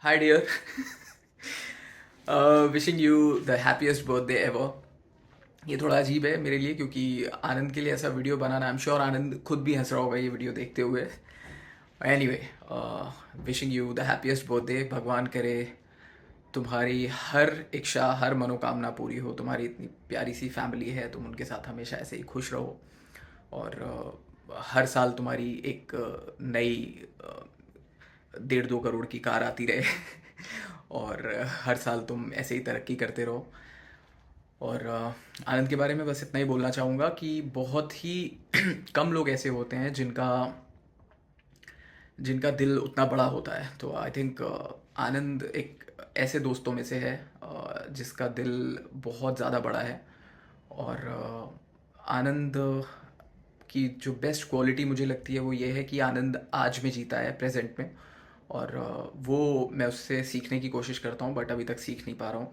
Hi dear. Wishing you the happiest birthday ever. ये थोड़ा अजीब है मेरे लिए क्योंकि आनंद के लिए ऐसा वीडियो बनाना, आई एम श्योर आनंद खुद भी हंस रहा होगा ये वीडियो देखते हुए. Anyway, wishing you the happiest birthday. भगवान करे तुम्हारी हर इच्छा, हर मनोकामना पूरी हो. तुम्हारी इतनी प्यारी सी फैमिली है, तुम उनके साथ हमेशा ऐसे ही खुश रहो. और हर साल तुम्हारी एक नई 1.5-2 करोड़ की कार आती रहे. और हर साल तुम ऐसे ही तरक्की करते रहो. और आनंद के बारे में बस इतना ही बोलना चाहूँगा कि बहुत ही कम लोग ऐसे होते हैं जिनका जिनका दिल उतना बड़ा होता है. तो आई थिंक आनंद एक ऐसे दोस्तों में से है जिसका दिल बहुत ज़्यादा बड़ा है. और आनंद की जो बेस्ट क्वालिटी मुझे लगती है वो ये है कि आनंद आज में जीता है, प्रेजेंट में. और वो मैं उससे सीखने की कोशिश करता हूँ, बट अभी तक सीख नहीं पा रहा हूँ.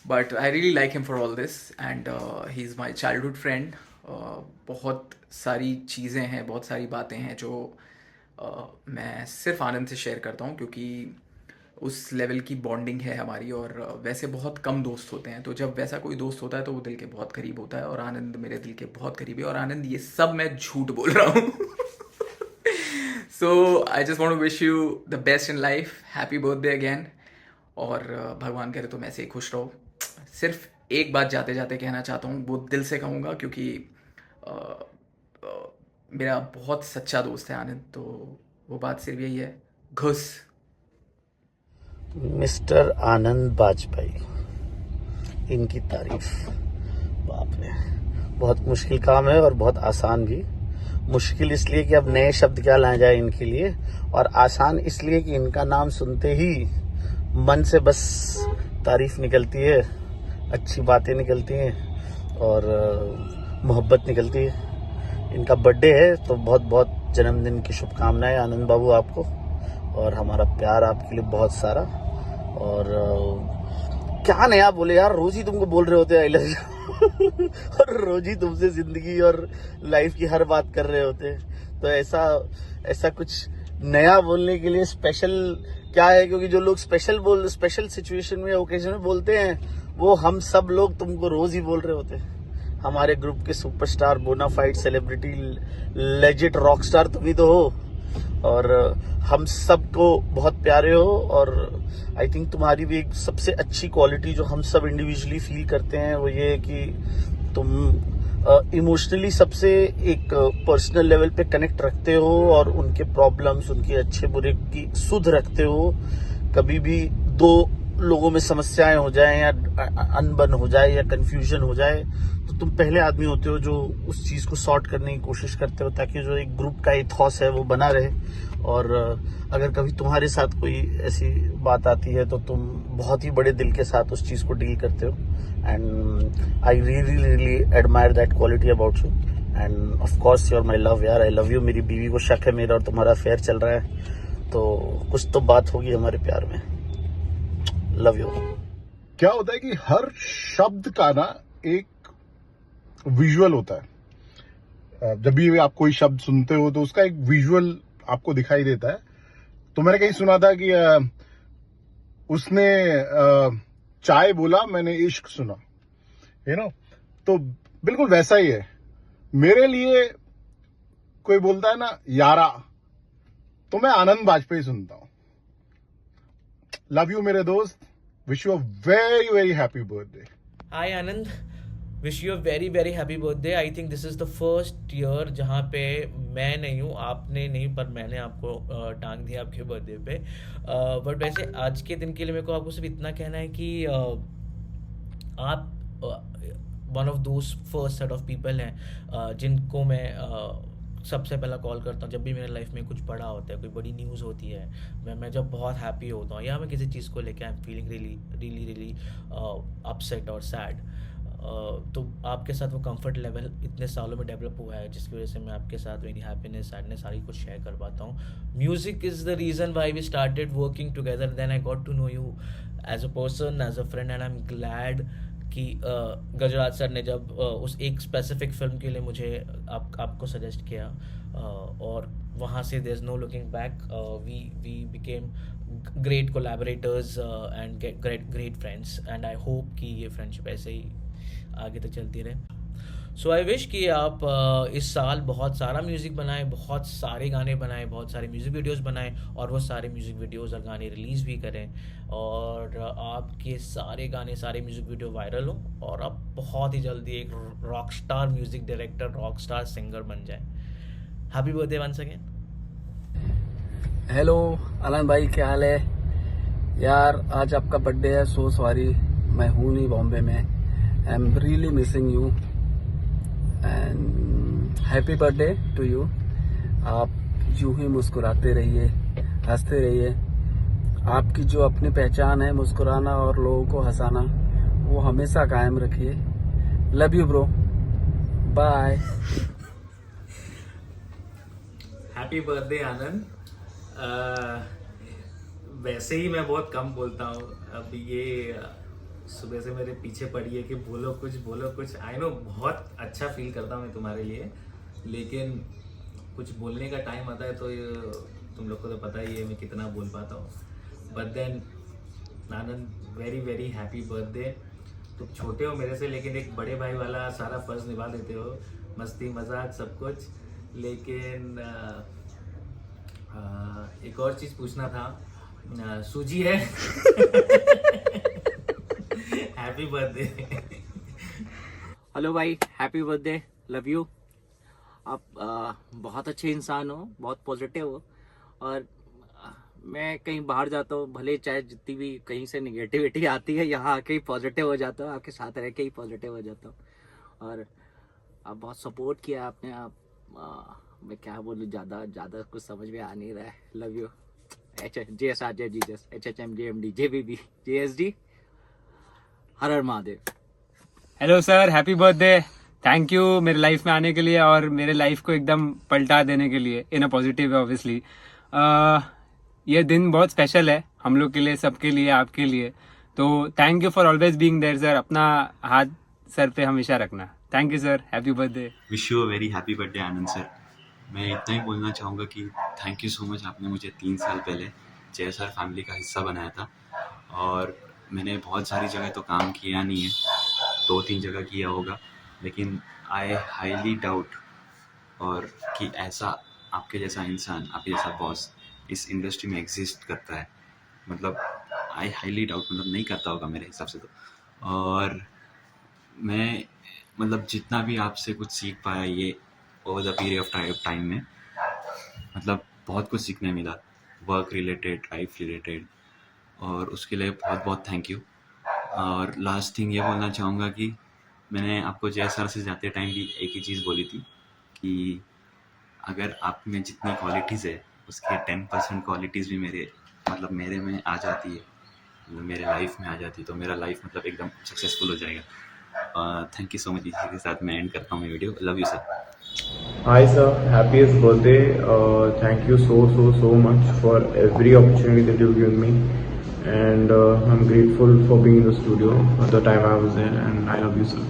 But I really like him for all this, and he is my childhood friend. बहुत सारी चीज़ें हैं, बहुत सारी बातें हैं जो मैं सिर्फ आनंद से शेयर करता हूँ क्योंकि उस लेवल की बॉन्डिंग है हमारी. और वैसे बहुत कम दोस्त होते हैं, तो जब वैसा कोई दोस्त होता है तो वो दिल के बहुत करीब होता है. और आनंद मेरे दिल के बहुत करीब है. और आनंद, ये सब मैं झूठ बोल रहा हूँ. So I just want to wish you the best in life. Happy birthday again. और भगवान करे तुम ऐसे ही खुश रहो. सिर्फ एक बात जाते जाते कहना चाहता हूँ, वो दिल से कहूँगा क्योंकि अ, मेरा बहुत सच्चा दोस्त है आनंद. तो वो बात सिर्फ यही है, घुस. मिस्टर आनंद बाजपेयी, इनकी तारीफ, बाप रे, बहुत मुश्किल काम है और बहुत आसान भी. मुश्किल इसलिए कि अब नए शब्द क्या लाए जाए इनके लिए, और आसान इसलिए कि इनका नाम सुनते ही मन से बस तारीफ निकलती है, अच्छी बातें निकलती हैं और मोहब्बत निकलती है. इनका बर्थडे है तो बहुत बहुत जन्मदिन की शुभकामनाएं आनंद बाबू आपको, और हमारा प्यार आपके लिए बहुत सारा. और क्या नया बोले यार, रोज ही तुमको बोल रहे होते आई लव यू और रोज ही तुमसे जिंदगी और लाइफ की हर बात कर रहे होते हैं. तो ऐसा कुछ नया बोलने के लिए स्पेशल क्या है, क्योंकि जो लोग स्पेशल सिचुएशन में, ओकेजन में बोलते हैं, वो हम सब लोग तुमको रोज ही बोल रहे होते हैं. हमारे ग्रुप के superstar, bonafide celebrity, legend rock star तुम ही तो हो, और हम सबको बहुत प्यारे हो. और आई थिंक तुम्हारी भी एक सबसे अच्छी क्वालिटी जो हम सब इंडिविजुअली फील करते हैं वो ये है कि तुम इमोशनली सबसे एक पर्सनल लेवल पे कनेक्ट रखते हो और उनके प्रॉब्लम्स, उनके अच्छे बुरे की सुध रखते हो. कभी भी दो लोगों में समस्याएं हो जाए या अनबन हो जाए या कंफ्यूजन हो जाए तो तुम पहले आदमी होते हो जो उस चीज को सॉर्ट करने की कोशिश करते हो, ताकि जो एक ग्रुप का इथॉस है वो बना रहे. और अगर कभी तुम्हारे साथ कोई ऐसी बात आती है तो तुम बहुत ही बड़े दिल के साथ उस चीज को डील करते हो. And I really really admire that quality about you. And of course you are my love यार, आई लव यू. मेरी बीवी को शक है मेरा और तुम्हारा अफेयर चल रहा है, तो कुछ तो बात होगी हमारे प्यार में. Love you. क्या होता है कि हर शब्द का ना एक विजुअल होता है. जब भी आप कोई शब्द सुनते हो तो उसका एक विजुअल आपको दिखाई देता है. तो मैंने कहीं सुना था कि उसने चाय बोला, मैंने इश्क सुना, तो बिल्कुल वैसा ही है मेरे लिए. कोई बोलता है ना यारा, तो मैं आनंद बाजपेयी सुनता हूं. लव यू मेरे दोस्त. Wish you a very very happy birthday. Hi Anand, wish you a very very happy birthday. I think this is the first year जहाँ पे मैं नहीं हूँ, आपने नहीं, पर मैंने आपको टांग दिया आपके बर्थडे पे. बट वैसे आज के दिन के लिए मेरे को आपको सिर्फ इतना कहना है कि आप one of those first set of people हैं जिनको मैं सबसे पहला कॉल करता हूँ जब भी मेरे लाइफ में कुछ बड़ा होता है, कोई बड़ी न्यूज़ होती है, मैं जब बहुत हैप्पी होता हूँ या मैं किसी चीज़ को लेकर I am feeling really really really upset और सैड. तो आपके साथ वो कंफर्ट लेवल इतने सालों में डेवलप हुआ है जिसकी वजह से मैं आपके साथ मेरी हैप्पीनेस, सैडनेस सारी कुछ शेयर कर पाता हूँ. Music is the reason why we started working together. Then I got to know you as a person, as a friend, and I am glad कि गजराज सर ने जब उस एक स्पेसिफिक फिल्म के लिए मुझे आपको सजेस्ट किया, और वहाँ से there is no looking back. We became great collaborators and great friends, and I hope कि ये फ्रेंडशिप ऐसे ही आगे तक चलती रहे. सो आई विश कि आप इस साल बहुत सारा म्यूज़िक बनाएं, बहुत सारे गाने बनाएं, बहुत सारे म्यूज़िक वीडियोस बनाएं, और वो सारे म्यूज़िक वीडियोस और गाने रिलीज़ भी करें, और आपके सारे गाने, सारे म्यूज़िक वीडियो वायरल हो, और आप बहुत ही जल्दी एक rock star music director, rock star singer बन जाएं. Happy birthday once again. Hello Alan भाई, क्या हाल है यार? आज आपका बर्थडे है, सो सॉरी, मैं हूँ नहीं बॉम्बे में. I am really missing you and happy birthday to you. आप यूं ही मुस्कुराते रहिए, हंसते रहिए. आपकी जो अपनी पहचान है, मुस्कुराना और लोगों को हंसाना, वो हमेशा कायम रखिए. Love you bro, bye. Happy birthday Anand. वैसे ही मैं बहुत कम बोलता हूँ. अब ये सुबह से मेरे पीछे पड़ी है कि बोलो कुछ. आई नो बहुत अच्छा फील करता हूँ मैं तुम्हारे लिए, लेकिन कुछ बोलने का टाइम आता है तो तुम लोग को तो पता ही है मैं कितना बोल पाता हूँ. But then Anand, very very happy birthday. तुम छोटे हो मेरे से, लेकिन एक बड़े भाई वाला सारा फर्ज निभा देते हो, मस्ती मजाक सब कुछ. लेकिन एक और चीज़ पूछना था. सूजी है. Happy birthday. हेलो भाई, हैप्पी बर्थडे, लव यू. आप बहुत अच्छे इंसान हो, बहुत पॉजिटिव हो, और मैं कहीं बाहर जाता हूँ, भले चाहे जितनी भी कहीं से निगेटिविटी आती है, यहाँ आके ही पॉजिटिव हो जाता हूँ, आपके साथ रह के ही पॉजिटिव हो जाता हूँ. और आप बहुत सपोर्ट किया आपने. आप मैं क्या बोलूँ, ज़्यादा कुछ समझ में आ नहीं रहा है. Love you. JSR, Jesus, HHM, JMD, JBB, JSD, her her Mahadev. Hello sir, happy birthday. Thank you मेरे लाइफ में आने के लिए और मेरे लाइफ को एकदम पलटा देने के लिए, इन अ पॉजिटिव वे ऑब्वियसली. ये दिन बहुत स्पेशल है हम लोग के लिए, सबके लिए, आपके लिए. तो thank you for always being there sir. अपना हाथ सर पे हमेशा रखना. Thank you sir, happy birthday. Wish you a very happy birthday Anand sir. मैं इतना ही बोलना चाहूँगा कि थैंक यू सो मच. आपने मुझे 3 साल पहले JSR फैमिली का हिस्सा बनाया था, और मैंने बहुत सारी जगह तो काम किया नहीं है, 2-3 जगह किया होगा, लेकिन आई हाईली डाउट और कि ऐसा आपके जैसा इंसान, आपके जैसा बॉस इस इंडस्ट्री में एग्जिस्ट करता है. मतलब आई हाईली डाउट, मतलब नहीं करता होगा मेरे हिसाब से तो. और मैं मतलब जितना भी आपसे कुछ सीख पाया ये over the period of time में, मतलब बहुत कुछ सीखने मिला, वर्क रिलेटेड, लाइफ रिलेटेड, और उसके लिए बहुत बहुत थैंक यू. और लास्ट थिंग ये बोलना चाहूँगा कि मैंने आपको JSR से जाते टाइम भी एक ही चीज़ बोली थी कि अगर आप में जितनी क्वालिटीज़ है उसके 10% क्वालिटीज़ भी मेरे में आ जाती है, मतलब मेरे लाइफ में आ जाती, तो मेरा लाइफ मतलब एकदम सक्सेसफुल हो जाएगा. Thank you so much. इसी के साथ मैं एंड करता हूँ मैं video. Love you sir. Hi sir, happiest birthday. Thank you so much for every opportunity that you've given me, and I'm grateful for being in the studio at the time I was there, and I love you sir.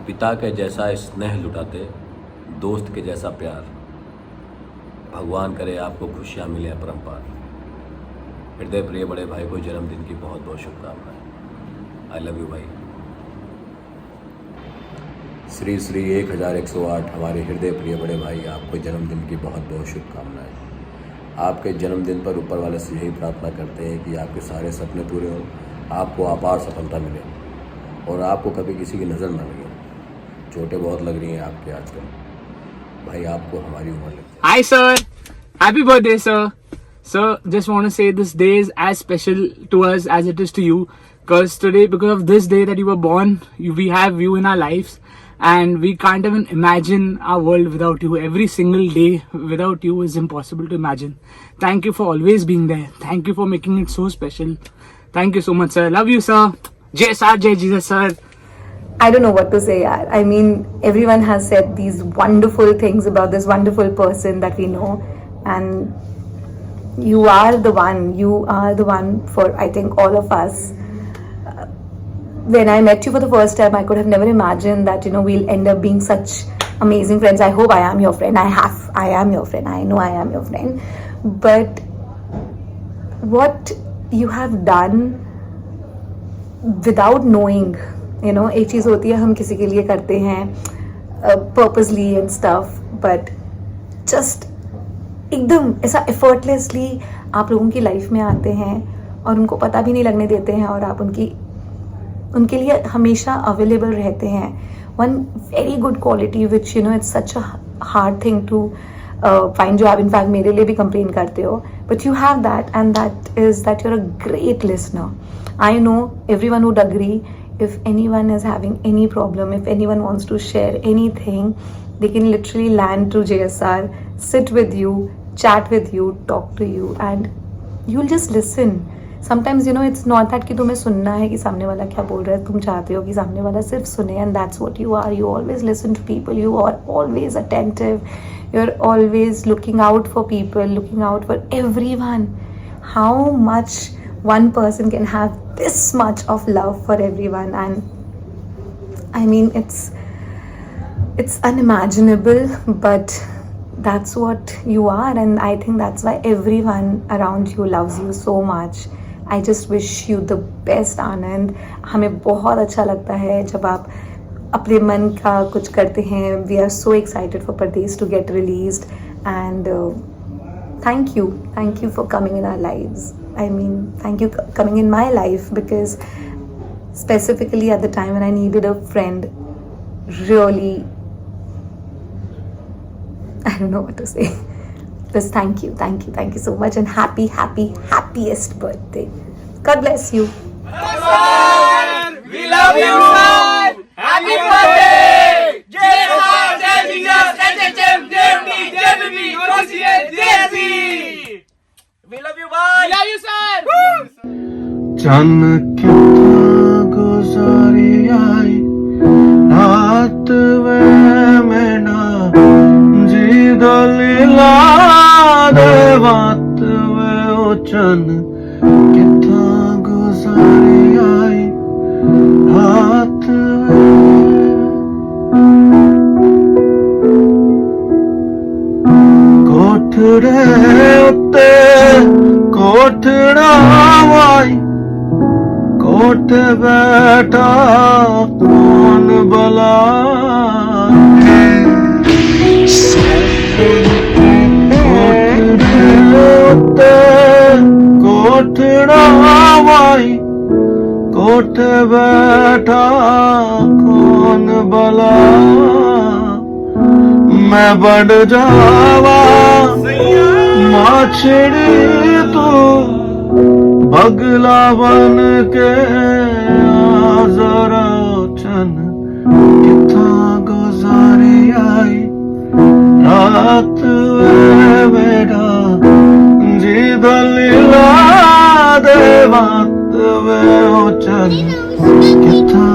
पिता के जैसा स्नेह लुटाते, दोस्त के जैसा प्यार, भगवान करे आपको खुशियाँ मिले अपरंपार. हृदय प्रिय बड़े भाई को जन्मदिन की बहुत बहुत शुभकामनाएं. आई लव यू भाई. श्री 1108 हमारे हृदय प्रिय बड़े भाई, आपको जन्मदिन की बहुत बहुत शुभकामनाएं. आपके जन्मदिन पर ऊपर वाले से यही प्रार्थना करते हैं कि आपके सारे सपने पूरे हों, आपको अपार सफलता मिले, और आपको कभी किसी की नज़र ना लगे. छोटे बहुत लग रही हैं आपके आजकल भाई, आपको हमारी उम्र लगती है. Hi sir, happy birthday sir. Sir, just want to say this day is as special to us as it is to you, because today, because of this day that you were born, we have you in our lives, and we can't even imagine our world without you. Every single day without you is impossible to imagine. Thank you for always being there. Thank you for making it so special. Thank you so much sir. Love you sir. JSR, Jai Jesus sir. I don't know what to say. I mean, everyone has said these wonderful things about this wonderful person that we know, and you are the one. You are the one for, I think, all of us. When I met you for the first time, I could have never imagined that, we'll end up being such amazing friends. I hope I am your friend. I am your friend. I know I am your friend. but what you have done without knowing, you know, एक चीज़ होती है हम किसी के लिए करते हैं purposely and stuff, but just एकदम ऐसा effortlessly आप लोगों की लाइफ में आते हैं और उनको पता भी नहीं लगने देते हैं और आप उनके लिए हमेशा अवेलेबल रहते हैं. One very good quality which, you know, it's such a hard thing to find जो आप in fact मेरे लिए भी complain करते हो, but you have that, and that is that you're a great listener. I know everyone would agree, if anyone is having any problem, if anyone wants to share anything, they can literally land to JSR, sit with you, chat with you, talk to you, and you'll just listen. Sometimes, you know, it's not that कि तुम्हें सुनना है कि सामने वाला क्या बोल रहा है, तुम चाहते हो कि सामने वाला सिर्फ सुने, and that's what you are. You always listen to people, you are always attentive, you're always looking out for people, looking out for everyone. How much one person can have this much of love for everyone, and I mean, it's unimaginable, but that's what you are, and I think that's why everyone around you loves you so much. I just wish you the best, Anand. हमें बहुत अच्छा लगता है जब आप अपने मन का कुछ करते हैं. We are so excited for Pardees to get released, and thank you for coming in our lives. I mean, thank you coming in my life, because specifically at the time when I needed a friend, really, I don't know what to say. Just thank you so much, and happiest birthday. God bless you. We love you, sir. Happy birthday. We love you, boy. We love you, sir. चन कितना गुजारी आई रात वे में ना जी दलीला दे बात वे ओ चन कितना गुजारी आई रात वे कोठड़े उत्ते कोठड़ा वाई कोठ बैठा कौन भला कोठड़े उत्ते कोठड़ा वाई कोठ बैठा कौन भला मैं बढ़ जावा माछड़ी तू बगला बन के आ जरा चन कितना गुजारी आई रात वे बेटा जी दलीला दे बात वे ओ चन कितना